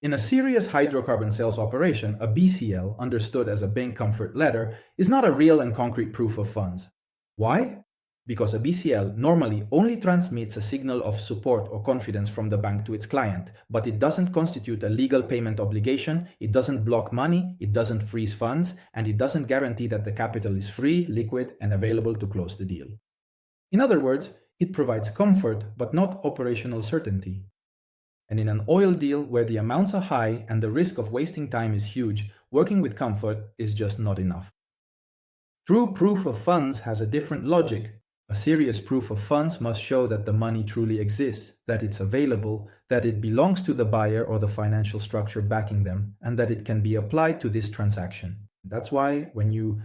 In a serious hydrocarbon sales operation, a BCL, understood as a bank comfort letter, is not a real and concrete proof of funds. Why? Because a BCL normally only transmits a signal of support or confidence from the bank to its client, but it doesn't constitute a legal payment obligation, it doesn't block money, it doesn't freeze funds, and it doesn't guarantee that the capital is free, liquid, and available to close the deal. In other words, it provides comfort but not operational certainty. And in an oil deal where the amounts are high and the risk of wasting time is huge, working with comfort is just not enough. True proof of funds has a different logic. A serious proof of funds must show that the money truly exists, that it's available, that it belongs to the buyer or the financial structure backing them, and that it can be applied to this transaction. That's why when you